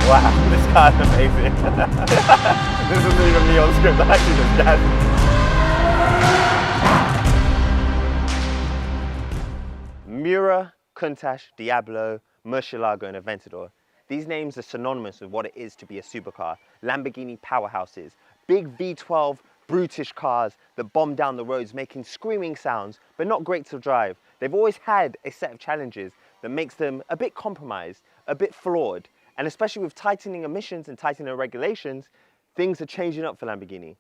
Wow, this car's amazing. This isn't even me on script, I actually just gasped. Miura, Countach, Diablo, Murcielago and Aventador. These names are synonymous with what it is to be a supercar. Lamborghini powerhouses, big V12 brutish cars that bomb down the roads making screaming sounds, but not great to drive. They've always had a set of challenges that makes them a bit compromised, a bit flawed. And especially with tightening emissions and tightening regulations, things are changing up for Lamborghini.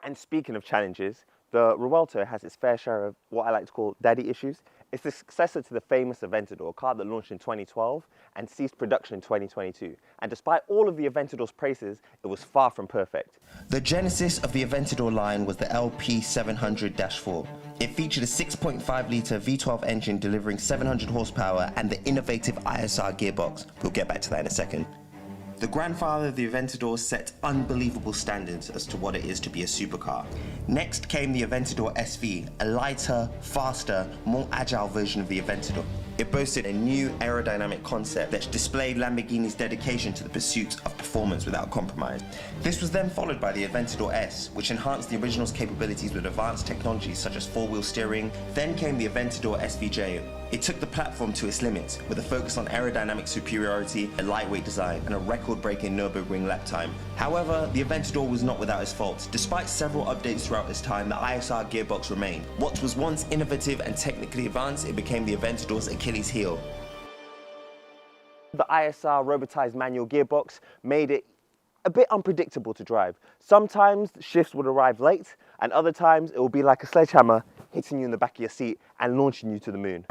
And speaking of challenges, the Revuelto has its fair share of what I like to call daddy issues. It's the successor to the famous Aventador, a car that launched in 2012 and ceased production in 2022. And despite all of the Aventador's praises, it was far from perfect. The genesis of the Aventador line was the LP700-4. It featured a 6.5-litre V12 engine delivering 700 horsepower and the innovative ISR gearbox. We'll get back to that in a second. The grandfather of the Aventador set unbelievable standards as to what it is to be a supercar. Next came the Aventador SV, a lighter, faster, more agile version of the Aventador. It boasted a new aerodynamic concept that displayed Lamborghini's dedication to the pursuit of performance without compromise. This was then followed by the Aventador S, which enhanced the original's capabilities with advanced technologies such as four-wheel steering. Then came the Aventador SVJ. It took the platform to its limits, with a focus on aerodynamic superiority, a lightweight design, and a record-breaking Nürburgring lap time. However, the Aventador was not without its faults. Despite several updates throughout this time, the ISR gearbox remained. What was once innovative and technically advanced, it became the Aventador's Achilles heel. The ISR robotized manual gearbox made it a bit unpredictable to drive. Sometimes shifts would arrive late, and other times it will be like a sledgehammer hitting you in the back of your seat and launching you to the moon.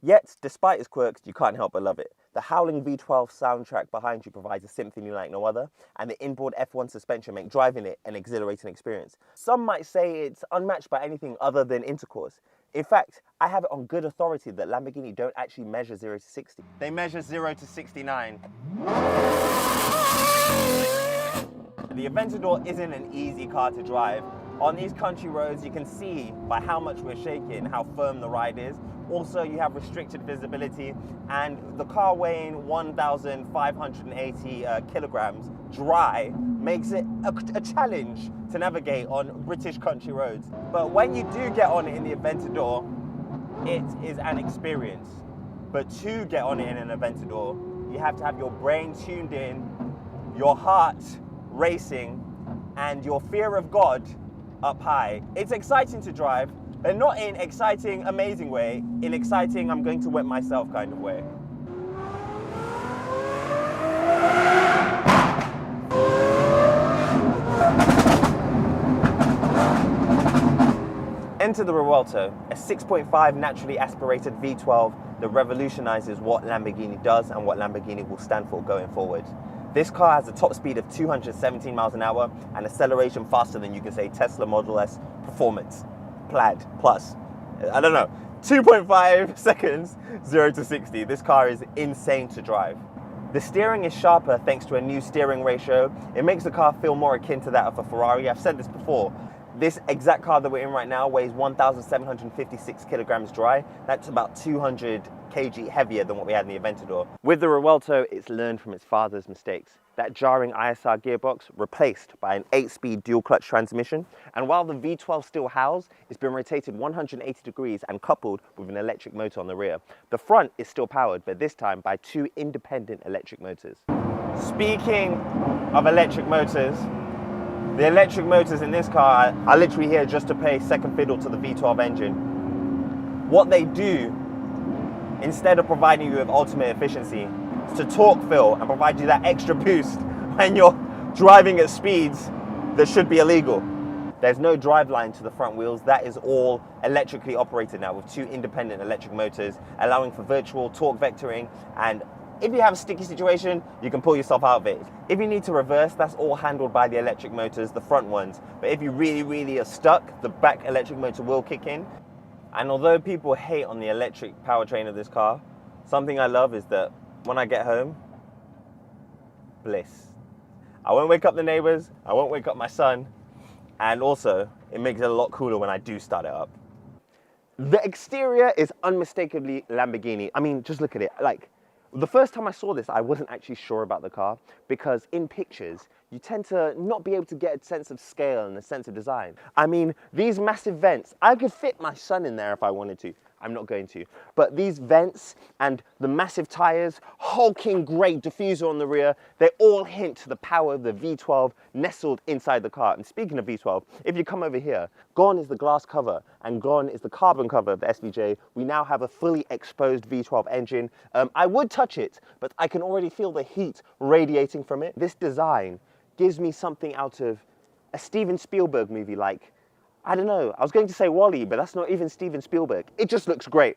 Yet, despite its quirks, you can't help but love it. The howling V12 soundtrack behind you provides a symphony like no other, and the inboard F1 suspension make driving it an exhilarating experience. Some might say it's unmatched by anything other than intercourse. In fact, I have it on good authority that Lamborghini don't actually measure 0 to 60. They measure 0 to 69. The Aventador isn't an easy car to drive. On these country roads, you can see by how much we're shaking how firm the ride is. Also, you have restricted visibility, and the car weighing 1,580 kilograms dry makes it a challenge to navigate on British country roads. But when you do get on it in the Aventador, it is an experience. But to get on it in an Aventador, you have to have your brain tuned in, your heart racing, and your fear of God up high. It's exciting to drive, and not in exciting, amazing way, in exciting, I'm going to wet myself kind of way. Enter the Revuelto, a 6.5 naturally aspirated V12 that revolutionizes what Lamborghini does and what Lamborghini will stand for going forward. This car has a top speed of 217 miles an hour and acceleration faster than you can say Tesla Model S Performance, Plaid, Plus. I don't know, 2.5 seconds, 0 to 60. This car is insane to drive. The steering is sharper thanks to a new steering ratio. It makes the car feel more akin to that of a Ferrari. I've said this before. This exact car that we're in right now weighs 1,756 kilograms dry. That's about 200 kg heavier than what we had in the Aventador. With the Revuelto, it's learned from its father's mistakes. That jarring ISR gearbox replaced by an 8-speed dual clutch transmission. And while the V12 still howls, it's been rotated 180 degrees and coupled with an electric motor on the rear. The front is still powered, but this time by 2 independent electric motors. Speaking of electric motors, the electric motors in this car are literally here just to play second fiddle to the V12 engine. What they do, instead of providing you with ultimate efficiency, is to torque fill and provide you that extra boost when you're driving at speeds that should be illegal. There's no driveline to the front wheels. That is all electrically operated now with 2 independent electric motors, allowing for virtual torque vectoring, and if you have a sticky situation, you can pull yourself out of it. If you need to reverse, that's all handled by the electric motors, the front ones. But if you really are stuck, the back electric motor will kick in. And although people hate on the electric powertrain of this car, something I love is that when I get home, bliss. I won't wake up the neighbors, I won't wake up my son, and also, it makes it a lot cooler when I do start it up. The exterior is unmistakably Lamborghini. I mean, just look at it. Like, The first time I saw this, I wasn't actually sure about the car because in pictures, you tend to not be able to get a sense of scale and a sense of design. I mean, these massive vents, I could fit my son in there if I wanted to. I'm not going to. But these vents and the massive tires, hulking great diffuser on the rear, they all hint to the power of the V12 nestled inside the car. And speaking of V12, if you come over here, gone is the glass cover and gone is the carbon cover of the SVJ. We now have a fully exposed V12 engine. I would touch it, but I can already feel the heat radiating from it. This design gives me something out of a Steven Spielberg movie like, I don't know, I was going to say WALL-E, but that's not even Steven Spielberg. It just looks great.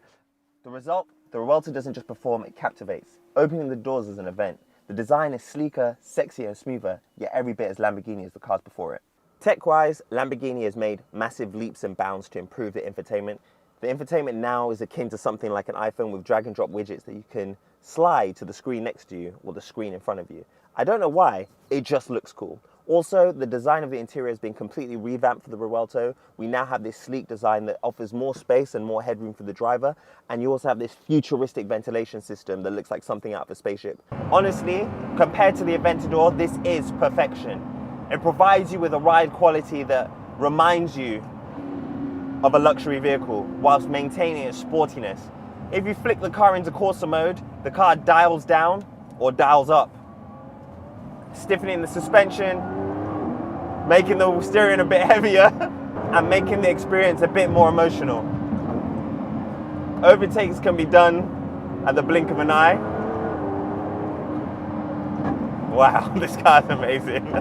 The result, the Revuelto doesn't just perform, it captivates. Opening the doors is an event. The design is sleeker, sexier and smoother, yet every bit as Lamborghini as the cars before it. Tech-wise, Lamborghini has made massive leaps and bounds to improve the infotainment. The infotainment now is akin to something like an iPhone with drag and drop widgets that you can slide to the screen next to you or the screen in front of you. I don't know why, it just looks cool. Also, the design of the interior has been completely revamped for the Revuelto. We now have this sleek design that offers more space and more headroom for the driver. And you also have this futuristic ventilation system that looks like something out of a spaceship. Honestly, compared to the Aventador, this is perfection. It provides you with a ride quality that reminds you of a luxury vehicle whilst maintaining its sportiness. If you flick the car into Corsa mode, the car dials down or dials up, stiffening the suspension, making the steering a bit heavier, and making the experience a bit more emotional. Overtakes can be done at the blink of an eye. Wow, this car's amazing.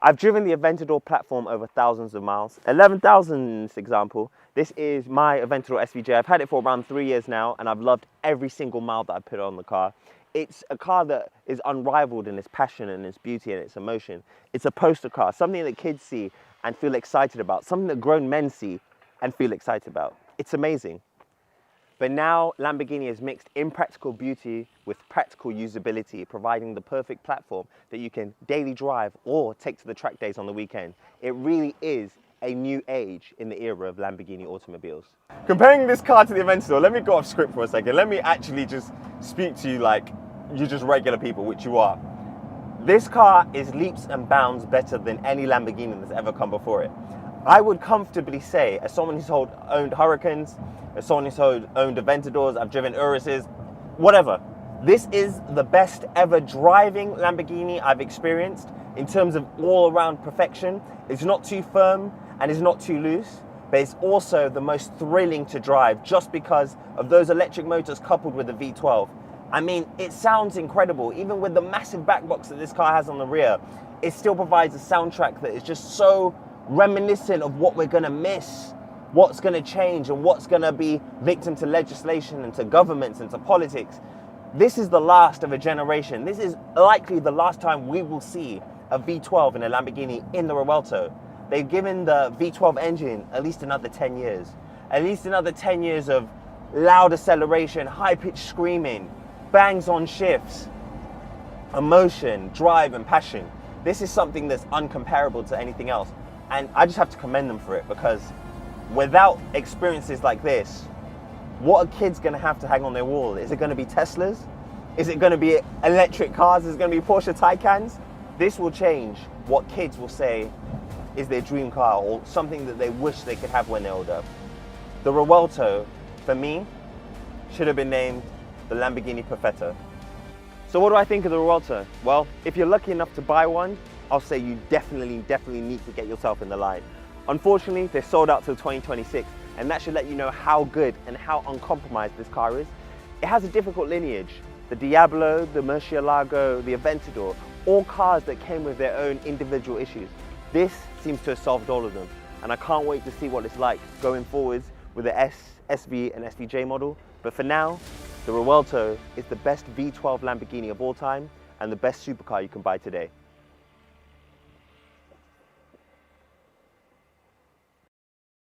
I've driven the Aventador platform over thousands of miles. 11,000 example. This is my Aventador SVJ. I've had it for around 3 years now, and I've loved every single mile that I've put on the car. It's a car that is unrivaled in its passion and its beauty and its emotion. It's a poster car, something that kids see and feel excited about, something that grown men see and feel excited about. It's amazing. But now Lamborghini has mixed impractical beauty with practical usability, providing the perfect platform that you can daily drive or take to the track days on the weekend. It really is a new age in the era of Lamborghini automobiles. Comparing this car to the Aventador, let me go off script for a second. Let me actually just speak to you like you're just regular people, which you are. This car is leaps and bounds better than any Lamborghini that's ever come before it. I would comfortably say, as someone who's owned Hurricanes, as someone who's owned Aventadors, I've driven Uruses, whatever. This is the best ever driving Lamborghini I've experienced in terms of all-around perfection. It's not too firm and it's not too loose, but it's also the most thrilling to drive just because of those electric motors coupled with the V12. I mean, it sounds incredible. Even with the massive back box that this car has on the rear, it still provides a soundtrack that is just so reminiscent of what we're gonna miss, what's gonna change, and what's gonna be victim to legislation and to governments and to politics. This is the last of a generation. This is likely the last time we will see a V12 in a Lamborghini in the Revuelto. They've given the V12 engine at least another 10 years. At least another 10 years of loud acceleration, high-pitched screaming, bangs on shifts, emotion, drive, and passion. This is something that's uncomparable to anything else. And I just have to commend them for it, because without experiences like this, what are kids gonna have to hang on their wall? Is it gonna be Teslas? Is it gonna be electric cars? Is it gonna be Porsche Taycans? This will change what kids will say is their dream car or something that they wish they could have when they're older. The Revuelto, for me, should have been named the Lamborghini Perfetto. So what do I think of the Revuelto? Well, if you're lucky enough to buy one, I'll say you definitely need to get yourself in the line. Unfortunately, they're sold out till 2026, and that should let you know how good and how uncompromised this car is. It has a difficult lineage. The Diablo, the Murcielago, the Aventador, all cars that came with their own individual issues. This seems to have solved all of them, and I can't wait to see what it's like going forwards with the S, SV, and SVJ model. But for now, the Revuelto is the best V12 Lamborghini of all time and the best supercar you can buy today.